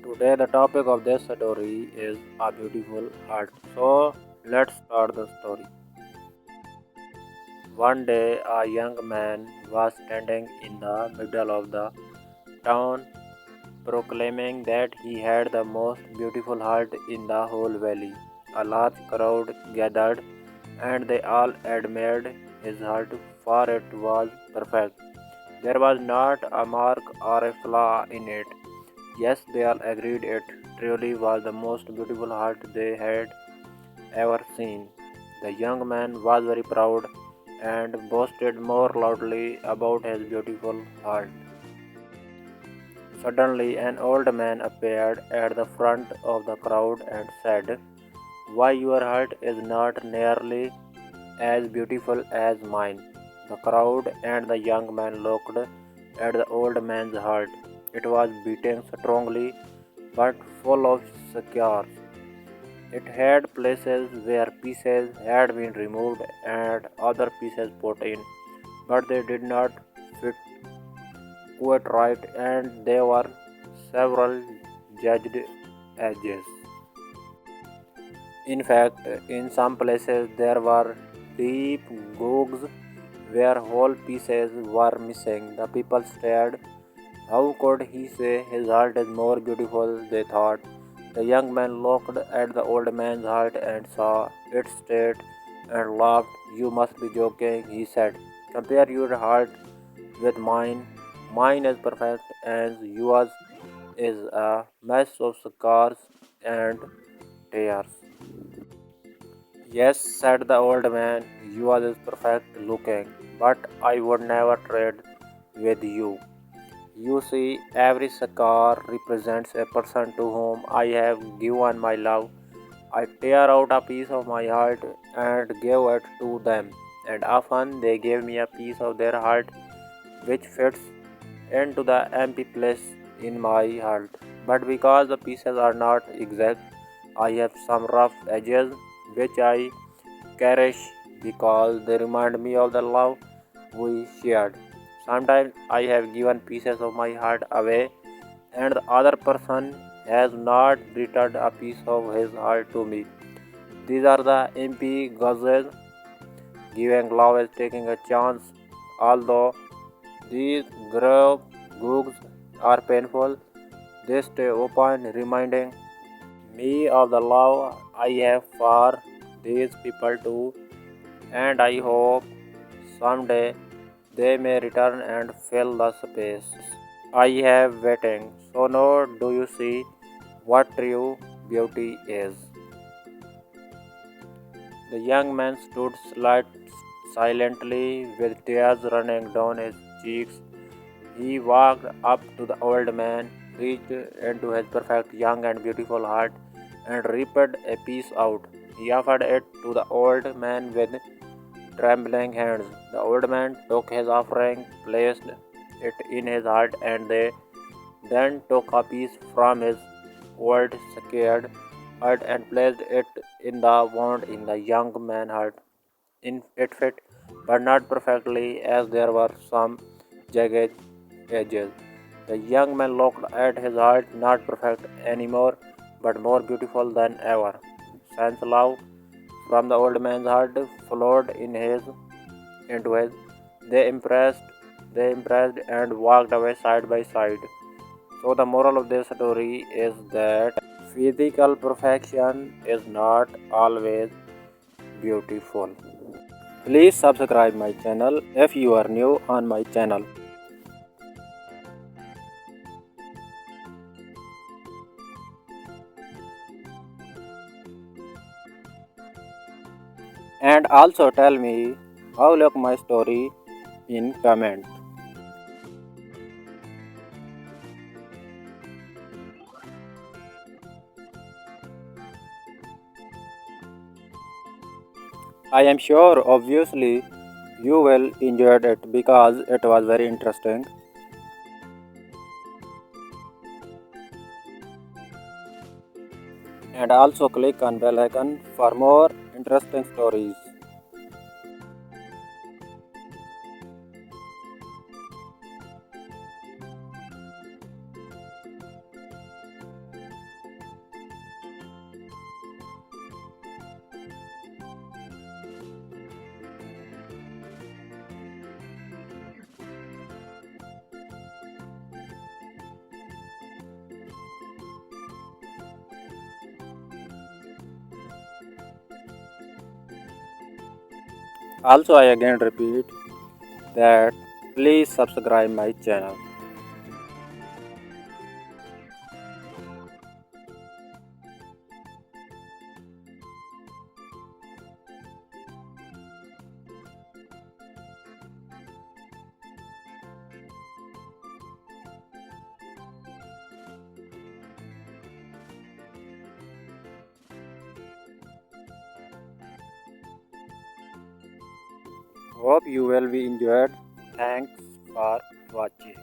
Today the topic of this story is a beautiful heart. So let's start the story. One day a young man was standing in the middle of the town proclaiming that he had the most beautiful heart in the whole valley. A large crowd gathered and they all admired his heart, for it was perfect. There was not a mark or a flaw in it. Yes, they all agreed it truly was the most beautiful heart they had ever seen. The young man was very proud and boasted more loudly about his beautiful heart. Suddenly, an old man appeared at the front of the crowd and said, "Why, your heart is not nearly as beautiful as mine." The crowd and the young man looked at the old man's heart. It was beating strongly but full of scars. It had places where pieces had been removed and other pieces put in, but they did not fit quite right, and there were several jagged edges. In fact, in some places there were deep grooves where whole pieces were missing. The people stared. How could he say his heart is more beautiful? They thought. The young man looked at the old man's heart and saw it straight and laughed. "You must be joking," he said. "Compare your heart with mine. Mine is perfect, and yours is a mess of scars and tears." "Yes," said the old man, "yours is perfect looking, but I would never trade with you. You see, every scar represents a person to whom I have given my love. I tear out a piece of my heart and give it to them, and often they give me a piece of their heart which fits into the empty place in my heart. But because the pieces are not exact, I have some rough edges which I cherish because they remind me of the love we shared. Sometimes I have given pieces of my heart away, and the other person has not returned a piece of his heart to me. These are the empty guzzles. Giving love is taking a chance. Although these grave goods are painful, they stay open, reminding me of the love I have for these people too, and I hope someday they may return and fill the space I have waiting. So now do you see what true beauty is? The young man stood silently with tears running down his cheeks. He walked up to the old man, reached into his perfect young and beautiful heart, and ripped a piece out. He offered it to the old man with trembling hands. The old man took his offering, placed it in his heart, and they then took a piece from his old scared heart and placed it in the wound in the young man's heart. It fit, but not perfectly, as there were some jagged edges. The young man looked at his heart, not perfect anymore, but more beautiful than ever. Since love from the old man's heart flowed into his. They impressed, they impressed and walked away side by side. So the moral of this story is that physical perfection is not always beautiful. Please subscribe my channel if you are new on my channel. And also tell me how look my story in comment. I am sure obviously you will enjoy it because it was very interesting. And also click on bell icon for more interesting stories. Also, I again repeat that please subscribe my channel. Hope you will be enjoyed. Thanks for watching.